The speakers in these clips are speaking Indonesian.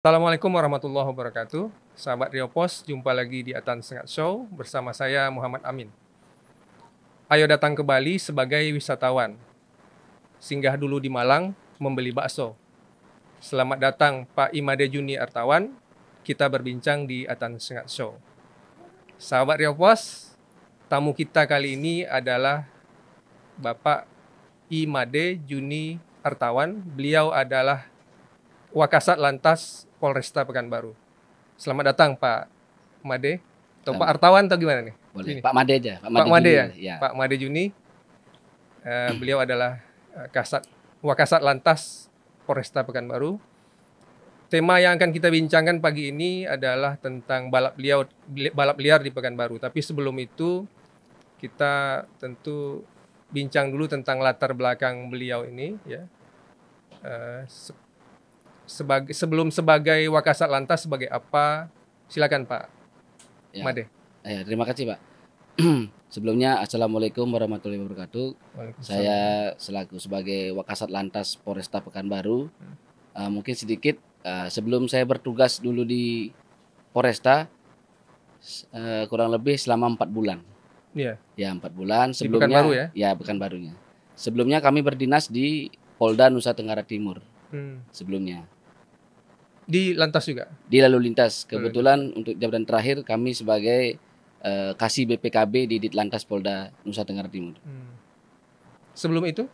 Assalamualaikum warahmatullahi wabarakatuh. Sahabat Rio Pos, jumpa lagi di Atan Sengat Show bersama saya Muhammad Amin. Ayo datang ke Bali sebagai wisatawan. Singgah dulu di Malang membeli bakso. Selamat datang Pak Imade Juni Artawan. Kita berbincang di Atan Sengat Show. Sahabat Rio Pos, tamu kita kali ini adalah Bapak Imade Juni Artawan. Beliau adalah Wakasat Lantas Polresta Pekanbaru. Selamat datang Pak Made. Atau Pak Artawan atau gimana nih? Boleh, Ini. Pak Made aja. Pak Made Juni, ya? ya. Pak Made Juni. Beliau adalah Wakasat Lantas Polresta Pekanbaru. Tema yang akan kita bincangkan pagi ini adalah tentang balap liar di Pekanbaru. Tapi sebelum itu kita tentu bincang dulu tentang latar belakang beliau ini, ya. Sebelum sebagai Wakasat Lantas sebagai apa? Silakan Pak Ya. Made. Terima kasih Pak. Sebelumnya Assalamualaikum warahmatullahi wabarakatuh. Saya selaku sebagai Wakasat Lantas Polresta Pekanbaru, mungkin sedikit sebelum saya bertugas dulu di Polresta, kurang lebih selama 4 bulan. Iya. Ya 4 bulan. Di Sebelumnya Pekanbaru ya? Ya Pekanbarunya. Sebelumnya kami berdinas di Polda Nusa Tenggara Timur. Sebelumnya Di Lantas juga. di lalu lintas. Kebetulan untuk jabatan terakhir kami sebagai Kasih BPKB di Ditlantas Polda Nusa Tenggara Timur. Sebelum itu?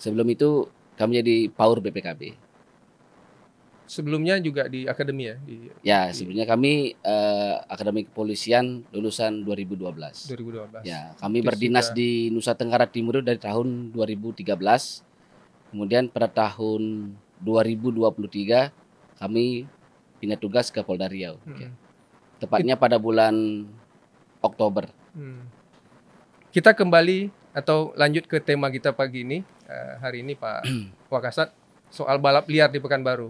Sebelum itu kami jadi PAUR BPKB. Sebelumnya juga di akademi ya? Sebelumnya kami Akademi Kepolisian lulusan 2012. 2012. Ya, kami Itu berdinas sudah- di Nusa Tenggara Timur dari tahun 2013. Kemudian pada tahun 2023 kami pindah tugas ke Polda Riau. Tepatnya pada bulan Oktober. Kita kembali atau lanjut ke tema kita pagi ini. Hari ini Pak Wakasat, soal balap liar di Pekanbaru.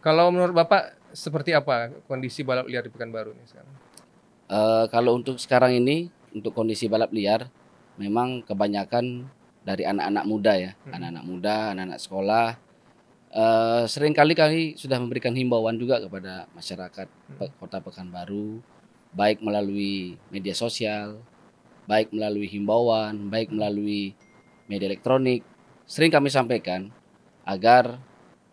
Kalau menurut Bapak seperti apa kondisi balap liar di Pekanbaru ini sekarang? Kalau untuk sekarang ini, untuk kondisi balap liar, memang kebanyakan dari anak-anak muda ya, anak-anak muda, anak-anak sekolah. Seringkali kami sudah memberikan himbauan juga kepada masyarakat Kota Pekanbaru, baik melalui media sosial, baik melalui himbauan, baik melalui media elektronik. Sering kami sampaikan agar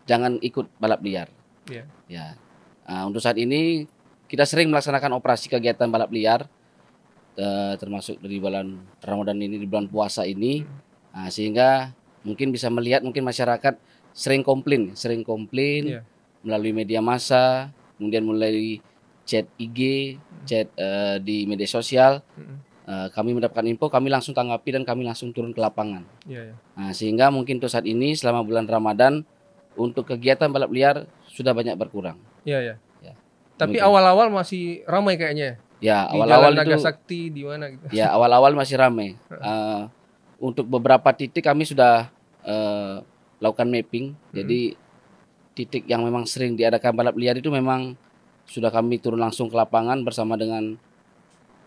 jangan ikut balap liar. Iya. Ya, untuk saat ini kita sering melaksanakan operasi kegiatan balap liar, termasuk dari bulan Ramadan ini, di bulan puasa ini, sehingga mungkin bisa melihat mungkin masyarakat sering komplain Iya. melalui media massa, kemudian melalui chat IG, chat di media sosial. Kami mendapatkan info, kami langsung tanggapi dan kami langsung turun ke lapangan. Iya, iya. Sehingga mungkin untuk saat ini selama bulan Ramadan untuk kegiatan balap liar sudah banyak berkurang. Iya, iya. Ya. Tapi Demikian. awal-awal masih ramai kayaknya. Ya, Di awal-awal Jalan itu Nagasakti di mana gitu. ya awal-awal masih ramai. Untuk beberapa titik kami sudah lakukan mapping. Jadi titik yang memang sering diadakan balap liar itu memang sudah kami turun langsung ke lapangan bersama dengan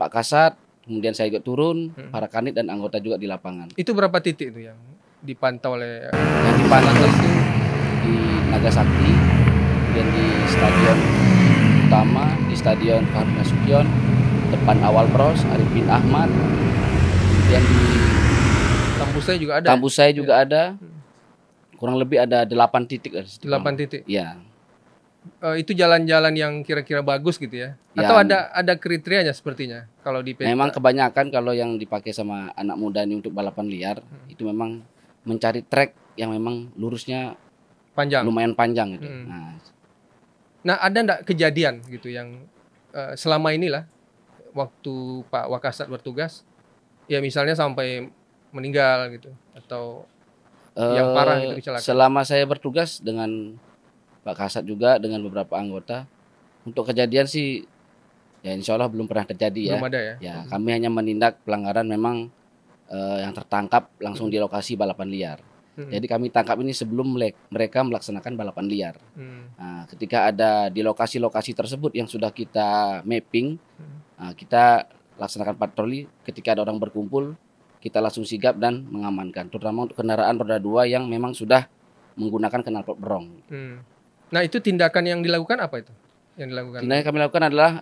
Pak Kasat. Kemudian saya juga turun, para kanit dan anggota juga di lapangan. Itu berapa titik itu yang dipantau oleh Yang dipantau itu di Nagasakti, kemudian di stadion utama, di stadion Harun Nasution, depan Awal Pros, Arifin Ahmad, kemudian di kampus saya juga ada. kampus saya juga ada. Kurang lebih ada 8 titik. 8 titik. Ya. Itu jalan-jalan yang kira-kira bagus gitu ya. Atau ada kriterianya sepertinya kalau di peta. Memang kebanyakan kalau yang dipakai sama anak muda ini untuk balapan liar itu memang mencari trek yang memang lurusnya panjang. lumayan panjang gitu. Nah, ada enggak kejadian gitu yang selama inilah waktu Pak Wakasat bertugas ya misalnya sampai meninggal gitu atau yang parah gitu kecelakaan? Selama saya bertugas dengan Pak Kasat juga dengan beberapa anggota, untuk kejadian sih ya insya Allah belum pernah terjadi ya. Belum ada ya? Ya, kami hanya menindak pelanggaran memang yang tertangkap langsung di lokasi balapan liar. Jadi kami tangkap ini sebelum mereka melaksanakan balapan liar. Nah, ketika ada di lokasi-lokasi tersebut yang sudah kita mapping, kita laksanakan patroli. Ketika ada orang berkumpul, kita langsung sigap dan mengamankan. Terutama untuk kendaraan roda 2 yang memang sudah menggunakan knalpot berong. Nah, itu tindakan yang dilakukan apa itu? Yang dilakukan? Tindakan yang kami lakukan adalah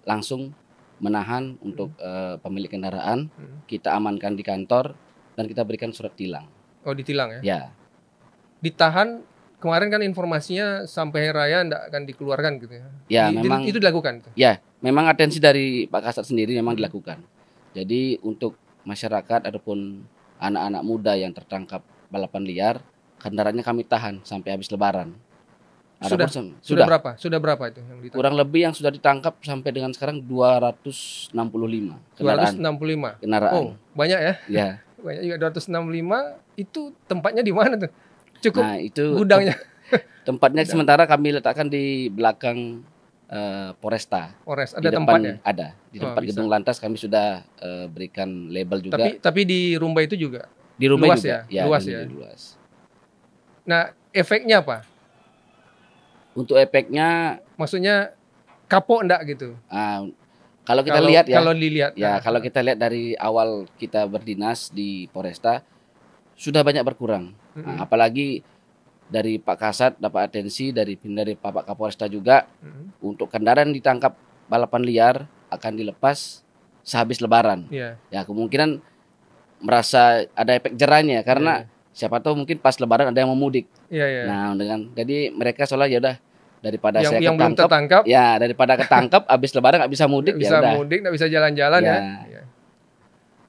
langsung menahan untuk pemilik kendaraan, kita amankan di kantor dan kita berikan surat tilang. Oh, ditilang ya? Ya, Ditahan. Kemarin kan informasinya sampai hari raya enggak akan dikeluarkan gitu ya. ya memang. Itu dilakukan itu. Ya, memang atensi dari Pak Kasat sendiri memang dilakukan. Jadi untuk masyarakat ataupun anak-anak muda yang tertangkap balapan liar, kendaraannya kami tahan sampai habis Lebaran. Sudah berapa? Sudah berapa itu yang ditangkap? Kurang lebih yang sudah ditangkap sampai dengan sekarang 265 kendaraan. 265 kendaraan. Oh, banyak ya? Ya. Banyak juga 265. Itu tempatnya di mana tuh? Cukup Nah, itu gudangnya. tempatnya sementara kami letakkan di belakang Polresta. Polres, ada Di depan tempatnya? ada. Di tempat bisa. gedung lantas kami sudah berikan label juga. Tapi di Rumbai itu juga? Di rumah luas juga. ya? Luas ya? Luas. Nah, efeknya apa? Untuk efeknya, Maksudnya kapok enggak gitu? kalau kita lihat ya, Kalau dilihat. kalau kita lihat dari awal kita berdinas di Polresta sudah banyak berkurang. Nah, apalagi dari Pak Kasat dapat atensi dari Pak Kapolresta juga untuk kendaraan ditangkap balapan liar akan dilepas sehabis Lebaran. Iya. Ya kemungkinan merasa ada efek jerahnya karena siapa tahu mungkin pas Lebaran ada yang mau mudik. Iya. Nah jadi mereka soalnya ya udah daripada saya yang belum tertangkap, ya daripada ketangkap habis Lebaran nggak bisa mudik, nggak bisa mudik, nggak bisa jalan-jalan ya.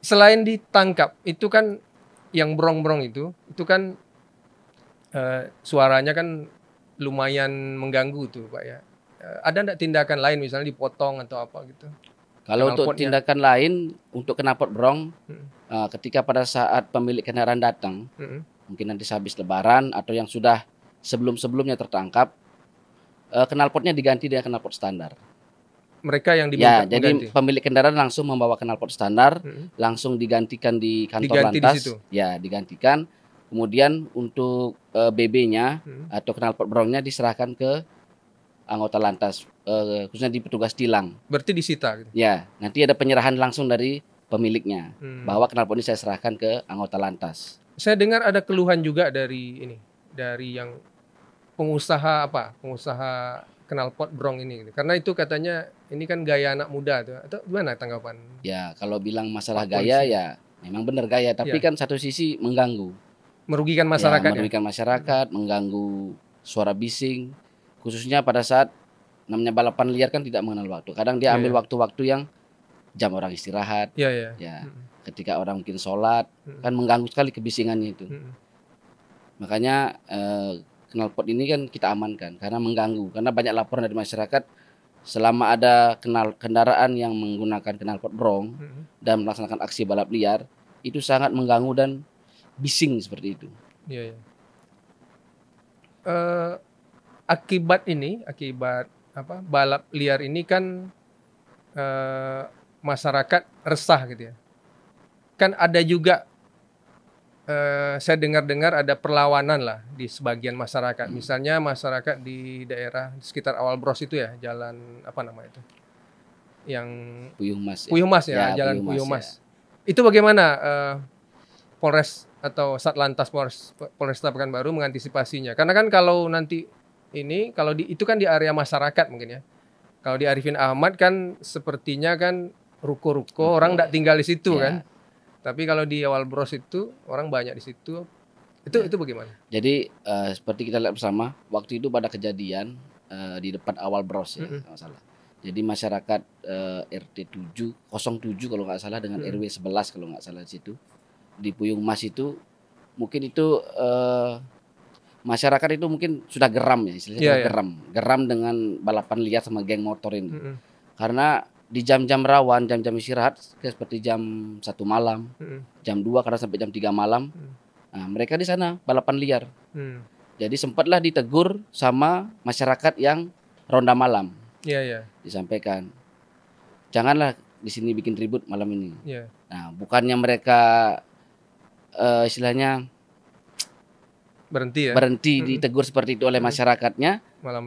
Selain ditangkap, itu kan yang brong-brong itu kan suaranya kan lumayan mengganggu tuh Pak ya. Ada enggak tindakan lain misalnya dipotong atau apa gitu? Kalau untuk tindakan lain untuk knalpot brong, ketika pada saat pemilik kendaraan datang, mungkin nanti sehabis Lebaran atau yang sudah sebelum-sebelumnya tertangkap, knalpotnya diganti dengan knalpot standar. Mereka yang diminta jadi mengganti. Pemilik kendaraan langsung membawa knalpot standar, langsung digantikan di kantor lantas. Di situ. Ya, digantikan. Kemudian untuk BB-nya atau knalpot brongnya diserahkan ke anggota lantas, khususnya di petugas tilang. Berarti disita gitu. Ya, nanti ada penyerahan langsung dari pemiliknya bahwa knalpot ini saya serahkan ke anggota lantas. Saya dengar ada keluhan juga dari yang pengusaha knalpot brong ini, karena itu katanya ini kan gaya anak muda tuh, atau gimana tanggapan? Ya kalau bilang masalah gaya ya memang benar gaya, tapi kan satu sisi mengganggu, merugikan masyarakat, merugikan masyarakat, mengganggu suara bising, khususnya pada saat namanya balapan liar kan tidak mengenal waktu. Kadang dia ambil waktu-waktu yang jam orang istirahat, ketika orang mungkin sholat, kan mengganggu sekali kebisingannya itu. Makanya knalpot ini kan kita amankan karena mengganggu, karena banyak laporan dari masyarakat selama ada kendaraan yang menggunakan knalpot brong dan melaksanakan aksi balap liar itu sangat mengganggu dan bising seperti itu. Akibat balap liar ini kan masyarakat resah gitu ya. Kan ada juga saya dengar ada perlawanan lah di sebagian masyarakat. Misalnya masyarakat di daerah di sekitar Awal Bros itu ya, jalan apa nama itu? Yang Puyuh Mas ya, Jalan Puyuh Mas. Itu bagaimana Polres atau Satlantas Polresta Pekanbaru mengantisipasinya? Karena kan kalau nanti itu kan di area masyarakat mungkin ya. Kalau di Arifin Ahmad kan sepertinya kan ruko-ruko, orang enggak tinggal di situ kan. Tapi kalau di Awal Bros itu orang banyak di situ. Itu bagaimana? Jadi seperti kita lihat bersama, waktu itu pada kejadian di depan Awal Bros ya, kalau nggak salah. Jadi masyarakat RT 07 kalau nggak salah dengan RW 11 kalau nggak salah di situ. Di Puyuh Mas itu mungkin itu masyarakat itu mungkin sudah geram ya, istilahnya geram dengan balapan liar sama geng motor ini. Karena di jam-jam rawan, jam-jam istirahat seperti jam 1 malam, jam 2 kadang sampai jam 3 malam. Nah, mereka di sana balapan liar. Jadi sempatlah ditegur sama masyarakat yang ronda malam. Disampaikan, janganlah di sini bikin ribut malam ini. Nah, bukannya mereka istilahnya berhenti ditegur seperti itu oleh masyarakatnya, malah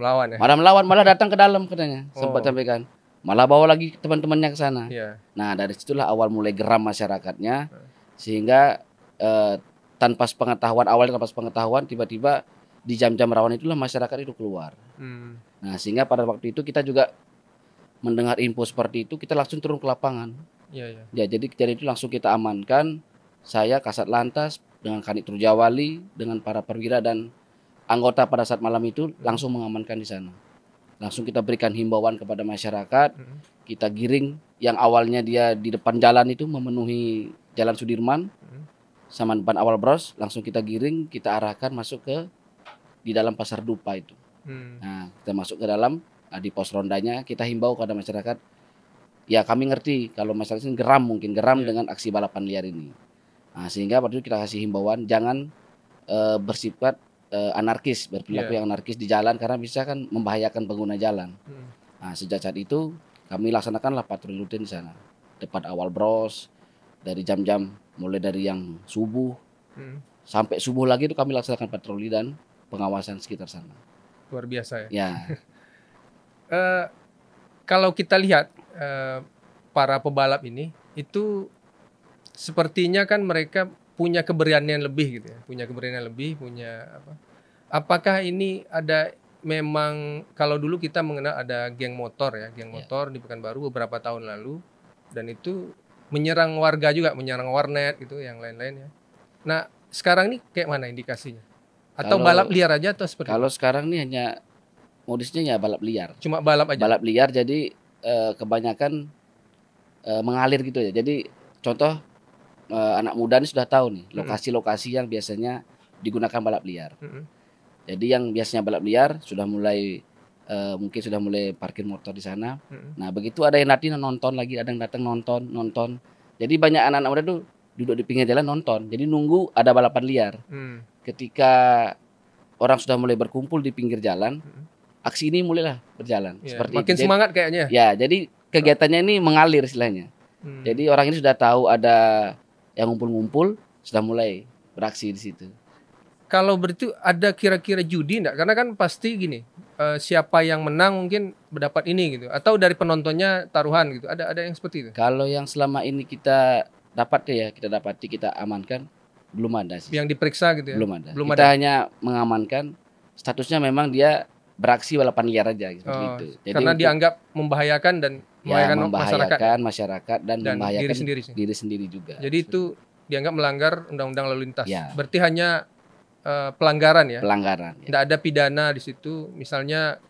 melawan, malah datang ke dalam katanya. Sempat sampaikan. Malah bawa lagi teman-temannya ke sana. Nah, dari situlah awal mulai geram masyarakatnya, sehingga tanpa sepengetahuan tiba-tiba di jam-jam rawan itulah masyarakat itu keluar. Nah, sehingga pada waktu itu kita juga mendengar info seperti itu, kita langsung turun ke lapangan. Ya, jadi kejadian itu langsung kita amankan. Saya Kasat Lantas dengan Kanit Rujawali dengan para perwira dan anggota pada saat malam itu langsung mengamankan di sana. Langsung kita berikan himbauan kepada masyarakat. Kita giring yang awalnya dia di depan jalan itu memenuhi Jalan Sudirman sama depan awal Bros, langsung kita giring, kita arahkan masuk ke di dalam Pasar Dupa itu. Nah, kita masuk ke dalam, di pos rondanya kita himbau kepada masyarakat. Ya, kami ngerti kalau masyarakat ini mungkin geram dengan aksi balapan liar ini. Nah, sehingga waktu itu kita kasih himbauan jangan bersifat anarkis, berperilaku yang anarkis di jalan karena bisa kan membahayakan pengguna jalan. Nah, sejak saat itu kami laksanakanlah patroli rutin di sana. Depan awal Bros, dari jam-jam mulai dari yang subuh sampai subuh lagi itu kami laksanakan patroli dan pengawasan sekitar sana. Luar biasa ya. Ya. Kalau kita lihat para pebalap ini itu sepertinya kan mereka punya keberanian lebih gitu ya, punya apa? Apakah ini ada memang kalau dulu kita mengenal ada geng motor ya, geng motor di Pekanbaru beberapa tahun lalu dan itu menyerang warga juga, menyerang warnet gitu, yang lain-lain ya. Nah, sekarang ini kayak mana indikasinya? Atau balap liar aja atau seperti Kalau sekarang ini hanya modusnya ya balap liar. Cuma balap aja. Balap liar jadi kebanyakan mengalir gitu ya. Jadi contoh anak muda ini sudah tahu nih lokasi-lokasi yang biasanya digunakan balap liar. Jadi yang biasanya balap liar sudah mulai mungkin sudah mulai parkir motor di sana. Nah, begitu ada yang nanti nonton lagi, ada yang datang nonton. Jadi banyak anak-anak muda tuh duduk di pinggir jalan nonton. Jadi nunggu ada balapan liar. Ketika orang sudah mulai berkumpul di pinggir jalan, aksi ini mulailah berjalan. Seperti makin itu. Semangat kayaknya. Ya, jadi kegiatannya ini mengalir istilahnya. Jadi orang ini sudah tahu ada yang ngumpul-ngumpul, sudah mulai beraksi di situ. Kalau berarti ada kira-kira judi enggak? Karena kan pasti gini, siapa yang menang mungkin mendapat ini gitu. Atau dari penontonnya taruhan gitu. Ada yang seperti itu? Kalau yang selama ini kita dapati, kita amankan, belum ada sih. Yang diperiksa gitu ya? Belum ada. Kita hanya mengamankan, statusnya memang dia beraksi balapan liar aja seperti itu. Jadi karena dianggap membahayakan dan membahayakan masyarakat dan membahayakan diri sendiri juga. Jadi itu dianggap melanggar undang-undang lalu lintas. Berarti hanya pelanggaran ya? Pelanggaran. Tidak ada pidana di situ. Misalnya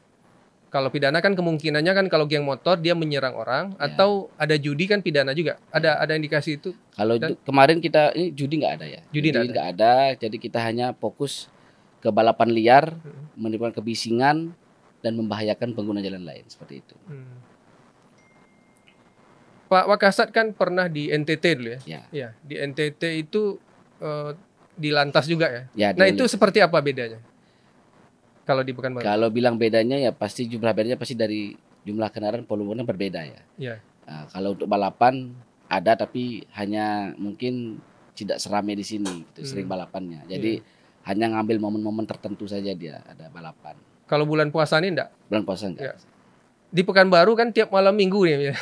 kalau pidana kan kemungkinannya kan kalau geng motor dia menyerang orang atau ada judi kan pidana juga. Ada indikasi itu? Kalau kemarin kita ini judi nggak ada ya. Judi nggak ada. Jadi kita hanya fokus ke balapan liar, menimbulkan kebisingan dan membahayakan pengguna jalan lain seperti itu. Pak Wakasat kan pernah di NTT dulu ya? Ya. Di NTT itu di lantas juga ya? Nah itu seperti apa bedanya? Kalau di Pekanbaru? Kalau bilang bedanya ya pasti jumlah bedanya pasti dari jumlah kendaraan volumenya berbeda ya. Nah, kalau untuk balapan ada tapi hanya mungkin tidak seramai di sini gitu, sering balapannya. Jadi hanya ngambil momen-momen tertentu saja dia ada balapan. Kalau bulan puasa ini enggak? Bulan puasa enggak. Di Pekanbaru kan tiap malam minggu nih ya.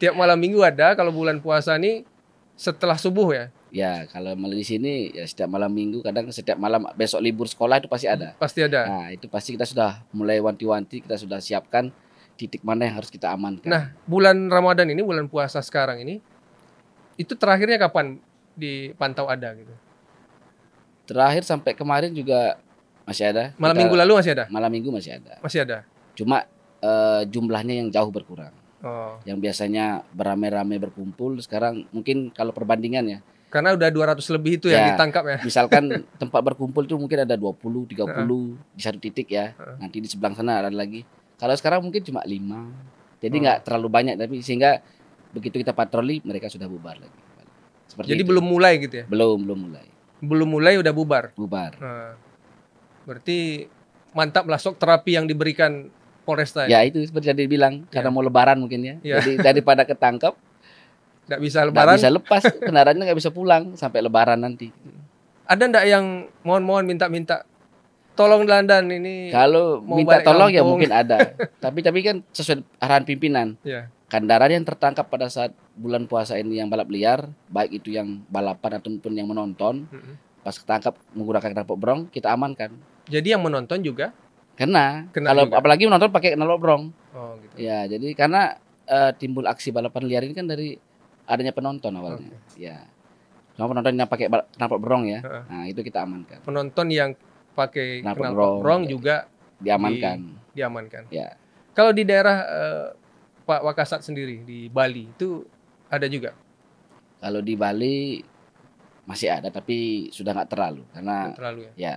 Tiap malam minggu ada, kalau bulan puasa nih setelah subuh ya. Ya, kalau malam di sini ya setiap malam minggu, kadang setiap malam besok libur sekolah itu pasti ada. Pasti ada. Nah, itu pasti kita sudah mulai wanti-wanti, kita sudah siapkan titik mana yang harus kita amankan. Nah, bulan Ramadan ini, bulan puasa sekarang ini, itu terakhirnya kapan dipantau ada gitu? Terakhir sampai kemarin juga masih ada. Malam minggu lalu masih ada? Malam minggu masih ada. Masih ada. Cuma jumlahnya yang jauh berkurang. Yang biasanya beramai-ramai berkumpul, sekarang mungkin kalau perbandingan ya. Karena udah 200 lebih itu yang ditangkap ya. Misalkan tempat berkumpul itu mungkin ada 20, 30 di satu titik ya. Nanti di sebelah sana ada lagi. Kalau sekarang mungkin cuma 5. Jadi nggak terlalu banyak, tapi sehingga begitu kita patroli mereka sudah bubar lagi. Jadi belum mulai gitu ya? Belum mulai. Belum mulai udah bubar. Berarti mantap lah sok terapi yang diberikan Polresta. Ya itu seperti tadi bilang karena mau lebaran mungkin ya. Jadi daripada ketangkap nggak bisa lebaran. Nggak bisa lepas kendaraannya, nggak bisa pulang sampai lebaran nanti. Ada ndak yang mohon minta tolong Landan ini? Kalau minta tolong ya mungkin ada. tapi kan sesuai arahan pimpinan. Kendaraan yang tertangkap pada saat bulan puasa ini yang balap liar, baik itu yang balapan ataupun yang menonton, pas ketangkap menggunakan knalpot brong, kita amankan. Jadi yang menonton juga Kena. Kena Kalau juga. apalagi menonton pakai knalpot brong. Oh gitu. Ya, jadi karena timbul aksi balapan liar ini kan dari adanya penonton awalnya. Oke. Ya. Sama penonton yang pakai knalpot brong ya. Heeh. Nah, itu kita amankan. Penonton yang pakai Knalpot knalpot brong juga diamankan. diamankan. Ya. Kalau di daerah Pak Wakasat sendiri di Bali itu ada juga Kalau di Bali masih ada tapi sudah nggak terlalu karena terlalu ya. ya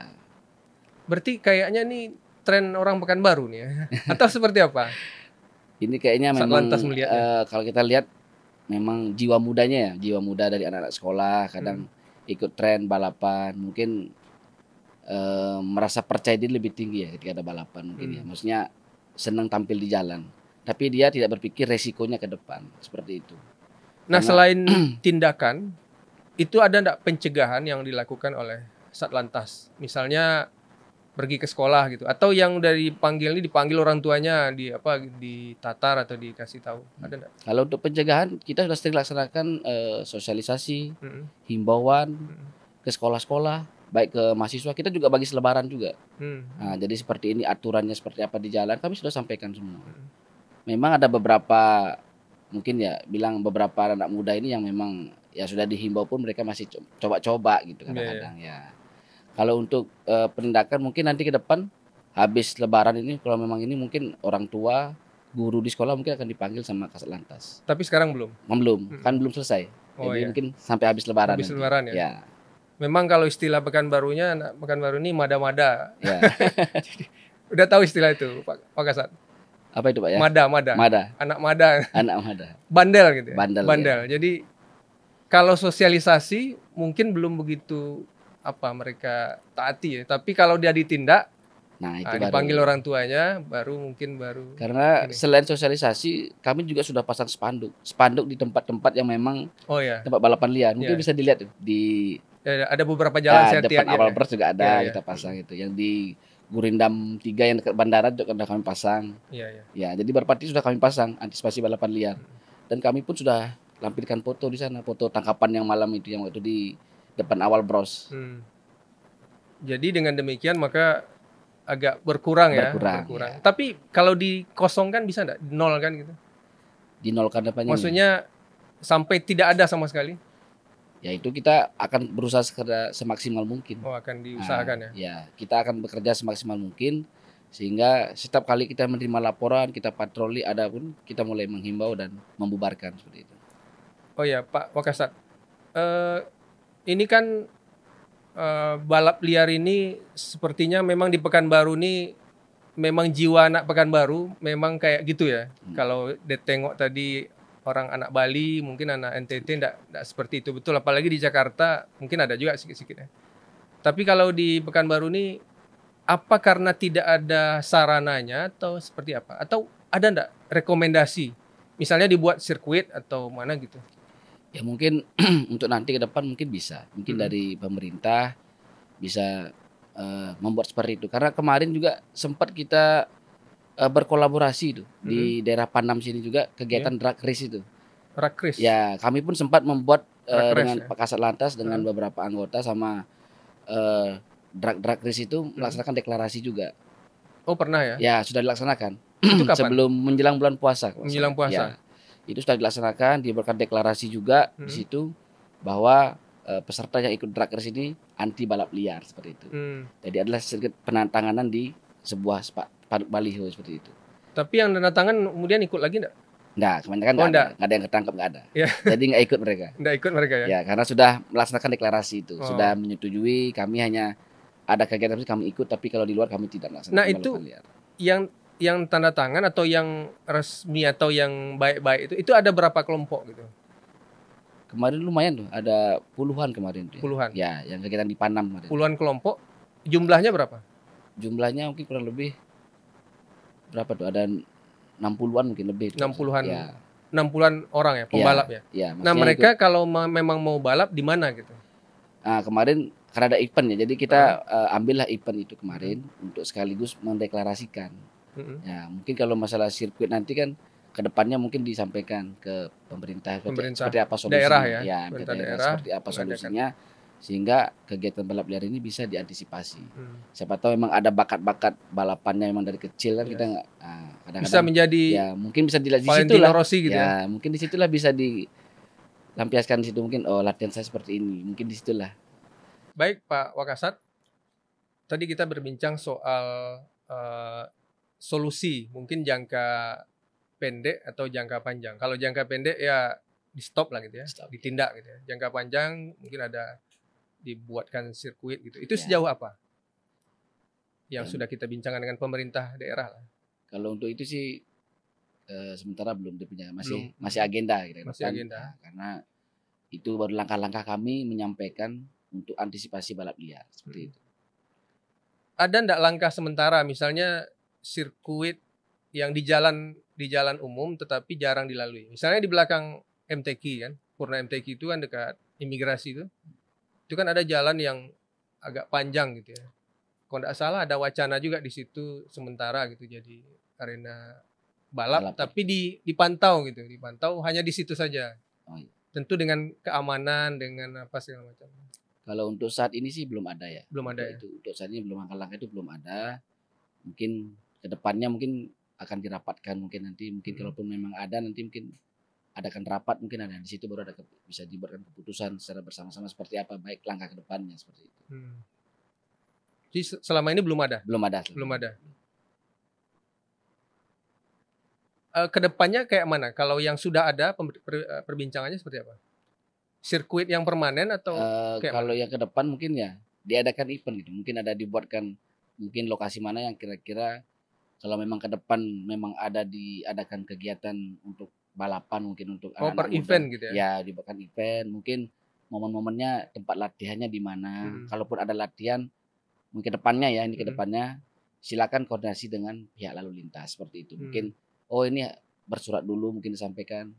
Berarti kayaknya nih tren orang Pekanbaru nih ya. Atau seperti apa? ini kayaknya Saat memang lantas melihatnya. kalau kita lihat memang jiwa mudanya ya, jiwa muda dari anak-anak sekolah kadang ikut tren balapan, mungkin merasa percaya diri lebih tinggi ya ketika ada balapan mungkin ya. Maksudnya senang tampil di jalan. Tapi dia tidak berpikir resikonya ke depan, seperti itu. Nah, Karena- selain tindakan, itu ada enggak pencegahan yang dilakukan oleh Satlantas? Misalnya pergi ke sekolah gitu, atau yang dari panggil ini dipanggil orang tuanya ditatar atau dikasih tahu, ada enggak? Kalau untuk pencegahan kita sudah sering laksanakan sosialisasi, Mm-mm. himbauan ke sekolah-sekolah, baik ke mahasiswa. Kita juga bagi selebaran juga. Hmm. Nah, jadi seperti ini aturannya seperti apa di jalan kami sudah sampaikan semua. Memang ada beberapa mungkin ya bilang beberapa anak muda ini yang memang ya sudah dihimbau pun mereka masih coba-coba gitu kadang-kadang ya. Kalau untuk penindakan mungkin nanti ke depan habis lebaran ini kalau memang ini mungkin orang tua, guru di sekolah mungkin akan dipanggil sama Kasat Lantas. Tapi sekarang belum. Kan belum selesai. Oh, Jadi iya. mungkin sampai habis lebaran. Habis nanti. lebaran ya? Ya. Memang kalau istilah Pekanbarunya, anak Pekanbaru ini mada-mada. Ya. Udah tahu istilah itu, Pak Kasat? Apa itu Pak ya? Mada. Anak mada. Anak mada. Bandel gitu ya? Bandel. Jadi kalau sosialisasi mungkin belum begitu mereka taati ya. Tapi kalau dia ditindak, Nah, itu baru. dipanggil orang tuanya, baru. Karena ini. selain sosialisasi, kami juga sudah pasang spanduk di tempat-tempat yang memang Oh ya. tempat balapan liar. Mungkin Ya. bisa dilihat tuh di Ya, ada beberapa jalan saya depan lihat awal ya. bers juga ada Ya. kita pasang itu. Yang di Gurindam 3 yang dekat bandara juga sudah kami pasang. Iya. Ya, jadi berparti sudah kami pasang antisipasi balapan liar. Dan kami pun sudah lampirkan foto di sana, foto tangkapan yang malam itu yang waktu di depan awal bros. Jadi dengan demikian maka agak berkurang ya. Berkurang. Ya. Tapi kalau dikosongkan bisa enggak? Nol kan gitu. Dinolkan apanya? Maksudnya sampai tidak ada sama sekali. Ya itu kita akan berusaha semaksimal mungkin. Oh, akan diusahakan ya. Ya, kita akan bekerja semaksimal mungkin sehingga setiap kali kita menerima laporan, kita patroli ada pun kita mulai menghimbau dan membubarkan seperti itu. Oh ya, Pak Wakasat. Ini kan balap liar ini sepertinya memang di Pekanbaru ini memang jiwa anak Pekanbaru memang kayak gitu ya. Kalau ditengok tadi orang anak Bali, mungkin anak NTT enggak seperti itu betul. Apalagi di Jakarta mungkin ada juga sikit-sikit ya. Tapi kalau di Pekanbaru ini apa karena tidak ada sarananya atau seperti apa? Atau ada enggak rekomendasi? Misalnya dibuat sirkuit atau mana gitu? Ya mungkin untuk nanti ke depan mungkin bisa. Mungkin dari pemerintah bisa membuat seperti itu. Karena kemarin juga sempat kita berkolaborasi itu di daerah Panam sini juga kegiatan drag race itu. Drag race. Ya, kami pun sempat membuat dengan ya? Pak Kasat Lantas dengan beberapa anggota sama drag race itu melaksanakan deklarasi juga. Oh, pernah ya? Ya, sudah dilaksanakan. Itu kapan? Sebelum menjelang bulan puasa. Menjelang puasa. Ya, itu sudah dilaksanakan, diberikan deklarasi juga di situ bahwa peserta yang ikut drag race ini anti balap liar seperti itu. Jadi adalah sedikit penantanganan di sebuah spanduk baliho seperti itu. Tapi yang tanda tangan kemudian ikut lagi enggak? Enggak, kebanyakan enggak ada yang ketangkap, enggak ada. Ya. Jadi enggak ikut mereka. Enggak ikut mereka ya? Ya, karena sudah melaksanakan deklarasi itu, sudah menyetujui, kami hanya ada kegiatan kami ikut, tapi kalau di luar kami tidak melaksanakan. Nah, itu liar. yang tanda tangan atau yang resmi atau yang baik-baik itu ada berapa kelompok gitu? Kemarin lumayan tuh, ada puluhan kemarin tuh. Puluhan. Ya, yang kegiatan di Panam kemarin. Puluhan kelompok. Jumlahnya berapa? Jumlahnya mungkin kurang lebih berapa tuh? Ada 60-an mungkin lebih. 60-an. Ya. 60-an orang ya, pembalap ya. Ya, nah, mereka kalau memang mau balap di mana gitu? Nah, kemarin karena ada event ya, jadi kita ambillah event itu kemarin untuk sekaligus mendeklarasikan. Ya, mungkin kalau masalah sirkuit nanti kan kedepannya mungkin disampaikan ke pemerintah seperti apa solusinya. Daerah ya, daerah seperti apa solusinya. sehingga kegiatan balap liar ini bisa diantisipasi. Hmm. Siapa tahu memang ada bakat-bakat balapannya memang dari kecil kan Iya. kita nggak Bisa kadang-kadang menjadi ya mungkin bisa di Valentino situlah Rossi gitu ya. ya mungkin di situlah bisa dilampiaskan di situ mungkin oh latihan saya seperti ini mungkin di situlah. Baik Pak Wakasat, tadi kita berbincang soal solusi mungkin jangka pendek atau jangka panjang. Kalau jangka pendek ya di stop lah gitu ya, Stop. ditindak gitu ya. Jangka panjang mungkin ada dibuatkan sirkuit gitu. Itu Ya. sejauh apa yang Ya. sudah kita bincangkan dengan pemerintah daerah lah? Kalau untuk itu sih sementara belum punya Belum. masih agenda gitu ke Masih depan. agenda. Nah, karena itu baru langkah-langkah kami menyampaikan untuk antisipasi balap liar seperti itu. Ada ndak langkah sementara misalnya sirkuit yang di jalan umum tetapi jarang dilalui. Misalnya di belakang MTQ kan, Purna MTQ itu kan dekat imigrasi itu. Itu kan ada jalan yang agak panjang gitu ya. Kalau nggak salah ada wacana juga di situ sementara gitu jadi arena balap. Tapi dipantau gitu, dipantau hanya di situ saja. Oh, iya. Tentu dengan keamanan, dengan apa segala macam. Kalau untuk saat ini sih belum ada ya. Belum ada itu, Untuk saat ini belum langkah-langkah itu belum ada. Mungkin kedepannya mungkin akan dirapatkan mungkin nanti kalaupun memang ada nanti mungkin adakan rapat mungkin ada di situ baru ada bisa dibuatkan keputusan secara bersama-sama seperti apa baik langkah kedepannya seperti itu. Jadi selama ini belum ada. Belum ada. Kedepannya kayak mana? Kalau yang sudah ada perbincangannya seperti apa? Sirkuit yang permanen atau kalau yang ke depan mungkin ya diadakan event gitu. Mungkin ada dibuatkan mungkin lokasi mana yang kira-kira kalau memang ke depan memang diadakan kegiatan untuk balapan mungkin untuk anak-anak per muda. Event gitu ya. Ya, dibuatkan event, mungkin momen-momennya tempat latihannya di mana. Kalaupun ada latihan mungkin depannya ya, ini ke depannya silakan koordinasi dengan pihak lalu lintas seperti itu. Mungkin ini bersurat dulu mungkin disampaikan.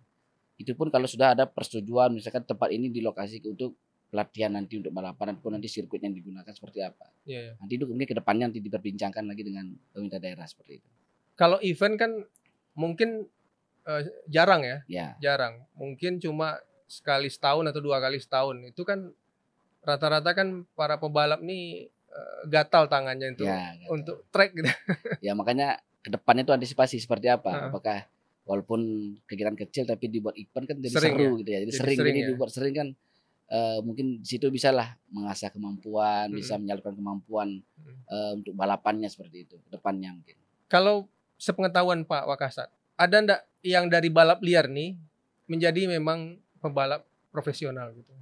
Itu pun kalau sudah ada persetujuan misalkan tempat ini di lokasi untuk pelatihan nanti untuk balapan ataupun nanti sirkuit yang digunakan seperti apa. Yeah. Nanti itu mungkin ke depannya nanti diperbincangkan lagi dengan pemerintah daerah seperti itu. Kalau event kan mungkin jarang ya. Jarang. Mungkin cuma sekali setahun atau 2 kali setahun. Itu kan rata-rata kan para pebalap nih gatal tangannya untuk track gitu. Ya makanya ke depannya itu antisipasi seperti apa? Apakah walaupun kegiatan kecil tapi dibuat event kan jadi seru gitu ya. Jadi sering dibuat sering kan mungkin di situ bisalah mengasah kemampuan, bisa menyalurkan kemampuan untuk balapannya seperti itu ke depannya mungkin. Kalau sepengetahuan Pak Wakasat, ada ndak yang dari balap liar nih menjadi memang pembalap profesional gitu?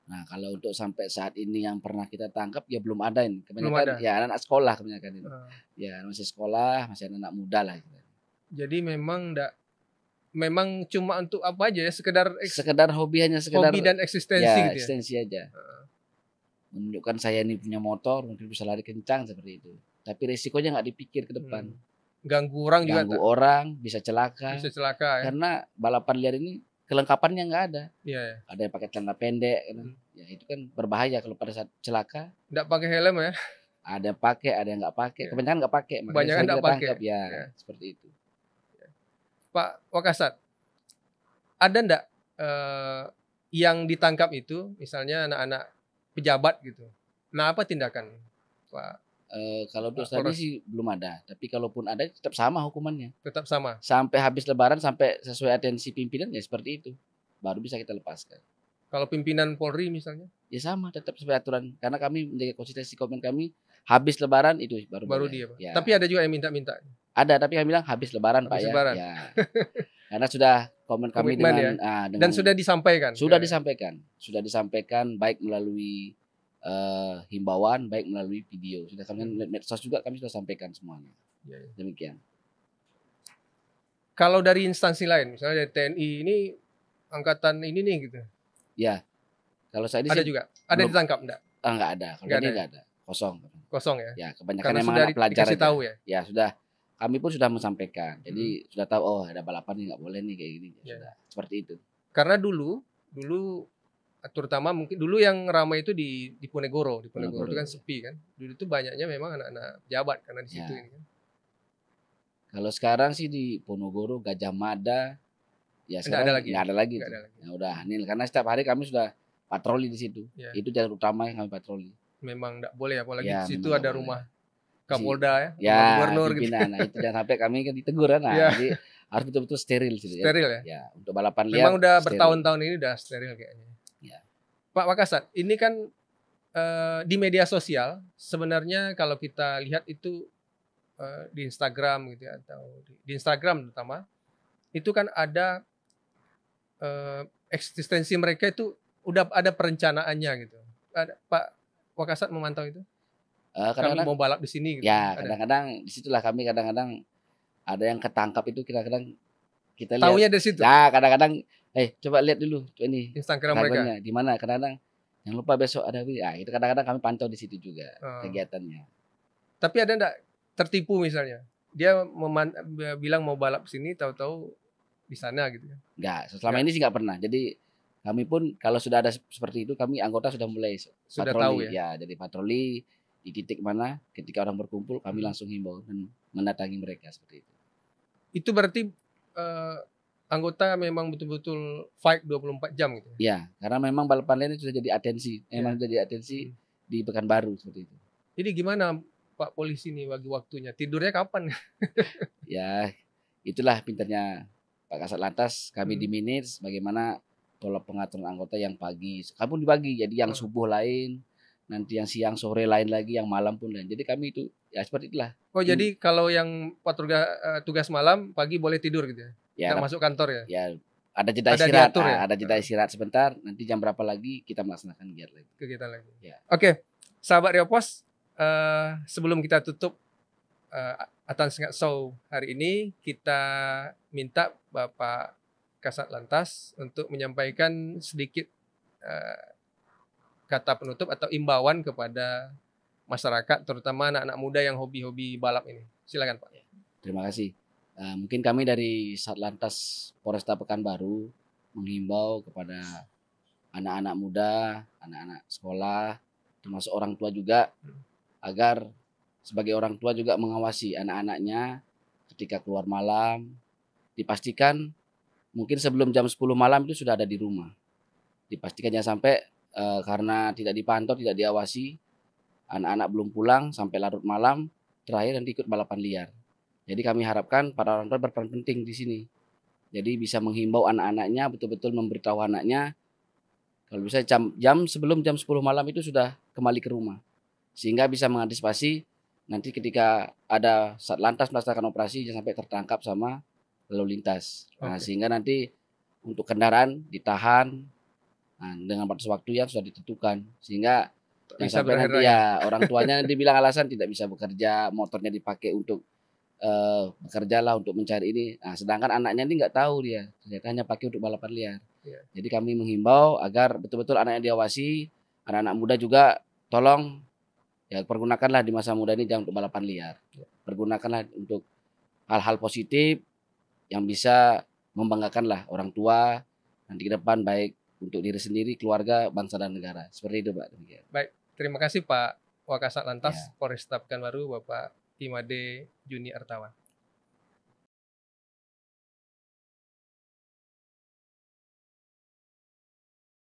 Nah, kalau untuk sampai saat ini yang pernah kita tangkap ya belum ada ini. Belum ada. Kebanyakan ya anak-anak sekolah kebanyakan ini. Ya masih sekolah, masih anak muda lah gitu. Jadi memang cuma untuk apa aja ya, sekedar hobi dan eksistensi ya, gitu ya. Eksistensi aja. Menunjukkan saya ini punya motor, mungkin bisa lari kencang seperti itu. Tapi resikonya nggak dipikir ke depan. Ganggu orang, bisa celaka. Ya. Karena balapan liar ini kelengkapannya nggak ada. Iya. Ada yang pakai celana pendek, ya itu kan berbahaya kalau pada saat celaka. Nggak pakai helm ya? Ada yang pakai, ada yang nggak pakai. Kebanyakan nggak pakai. Kebanyakan nggak pakai. Ya, seperti itu. Pak Wakasat, ada ndak yang ditangkap itu, misalnya anak-anak pejabat gitu? Nah, apa tindakan, Pak? Kalau untuk saat ini sih belum ada. Tapi kalaupun ada, tetap sama hukumannya. Tetap sama. Sampai habis Lebaran, sampai sesuai atensi pimpinan ya seperti itu. Baru bisa kita lepaskan. Kalau pimpinan Polri misalnya? Ya sama, tetap sesuai aturan. Karena kami menjaga konsistensi komen kami. Habis Lebaran itu baru dia, Pak. Ya. Tapi ada juga yang minta-minta. Ada, tapi kami bilang habis Lebaran, Pak Lebaran. Ya. Karena sudah komen kami dengan dan sudah disampaikan. Sudah disampaikan baik melalui himbauan, baik melalui video. Sudah kami medsos juga kami sudah sampaikan semuanya. Ya. Demikian. Kalau dari instansi lain, misalnya dari TNI ini angkatan ini nih gitu. Ya. Kalau saya ada juga. Ada ditangkap enggak? Enggak ada. Kalau ini enggak ada. Kosong ya. Ya, kebanyakan memang anak pelajar aja. Tahu ya. Ya, sudah. Kami pun sudah menyampaikan. Jadi sudah tahu ada balapan ini enggak boleh nih kayak gini. Sudah seperti itu. Karena dulu terutama mungkin dulu yang ramai itu di Ponegoro. Di Ponegoro itu kan sepi kan. Dulu itu banyaknya memang anak-anak pejabat karena di situ ini kan. Kalau sekarang sih di Ponegoro, Gajah Mada ya sekarang enggak ada lagi. Ya udah nil karena setiap hari kami sudah patroli di situ. Ya. Itu jalur utama yang kami patroli. Memang tidak boleh, apalagi Ya, di situ memang ada nggak rumah boleh. Kapolda ya, Ya, rumah gubernur gitu. pimpinan. Nah, itu jangan sampai kami kan ditegur kan. Nah, Ya. jadi harus betul-betul steril situ. Steril ya. Ya, untuk balapan liar. Memang udah steril. bertahun-tahun ini udah steril kayaknya. Ya. Pak Wakasat, ini kan di media sosial sebenarnya kalau kita lihat itu di Instagram gitu ya, atau di Instagram terutama itu kan ada eksistensi mereka itu udah ada perencanaannya gitu. Pak Wakasat memantau itu? Kami Kadang-kadang mau balap di sini gitu. ya, Ada. kadang-kadang disitulah kami kadang-kadang ada yang ketangkap itu kadang-kadang kita lihat. Taunya dari situ. Ya, kadang-kadang coba lihat dulu ini Instagram mereka. Instagramnya di mana. Kadang-kadang jangan lupa besok ada itu kadang-kadang kami pantau di situ juga kegiatannya. Tapi ada enggak tertipu misalnya? Dia bilang mau balap sini, tahu-tahu di sana gitu. Enggak, selama ini sih enggak pernah. Jadi kami pun kalau sudah ada seperti itu, kami anggota sudah mulai Sudah patroli. tahu ya? Ya, jadi patroli di titik mana ketika orang berkumpul kami langsung himbau dan mendatangi mereka seperti itu. Itu berarti anggota memang betul-betul fight 24 jam gitu. Ya, karena memang balapan liar sudah jadi atensi. Memang sudah jadi atensi di Pekanbaru seperti itu. Jadi gimana Pak Polisi nih bagi waktunya? Tidurnya kapan? Ya, itulah pintarnya Pak Kasat Lantas. Kami di Minits bagaimana pola pengaturan anggota yang pagi. Kami pun dibagi, jadi yang subuh lain, nanti yang siang sore lain lagi, yang malam pun lain. Jadi kami itu ya seperti itulah. Oh, jadi kalau yang tugas malam pagi boleh tidur gitu ya? Ya, nggak masuk kantor ya? Ya, ada jeda Ada istirahat. diatur ya? Ada jeda istirahat sebentar, nanti jam berapa lagi kita melaksanakan kegiatan lagi. Ya. Oke, sahabat Riopos, sebelum kita tutup Atan Sengat Show hari ini, kita minta Bapak Kasat Lantas untuk menyampaikan sedikit kata penutup atau imbauan kepada masyarakat, terutama anak-anak muda yang hobi-hobi balap ini. Silakan Pak. Terima kasih. Mungkin kami dari Satlantas Polresta Pekanbaru menghimbau kepada anak-anak muda, anak-anak sekolah, termasuk orang tua juga, agar sebagai orang tua juga mengawasi anak-anaknya ketika keluar malam. Dipastikan mungkin sebelum jam 10 malam itu sudah ada di rumah. Dipastikan jangan sampai karena tidak dipantau, tidak diawasi, anak-anak belum pulang sampai larut malam, terakhir nanti ikut balapan liar. Jadi kami harapkan para orang tua berperan penting di sini. Jadi bisa menghimbau anak-anaknya, betul-betul memberitahu anaknya, kalau bisa jam sebelum jam 10 malam itu sudah kembali ke rumah. Sehingga bisa mengantisipasi nanti ketika ada Satlantas melaksanakan operasi jangan sampai tertangkap sama lalu lintas. Nah, sehingga nanti untuk kendaraan ditahan dengan batas waktu yang sudah ditentukan. Sehingga bisa sampai nanti orang tuanya dibilang alasan tidak bisa bekerja, motornya dipakai untuk bekerjalah untuk mencari ini. Nah, sedangkan anaknya ini nggak tahu dia, ternyata hanya pakai untuk balapan liar. Jadi kami menghimbau agar betul-betul anaknya diawasi, anak-anak muda juga tolong ya pergunakanlah di masa muda ini jangan untuk balapan liar. Pergunakanlah untuk hal-hal positif yang bisa membanggakanlah orang tua nanti ke depan, baik untuk diri sendiri, keluarga, bangsa dan negara. Seperti itu, Pak. Baik, terima kasih Pak Wakasat Lantas Polresta Pekanbaru, Bapak Imade Juni Artawan.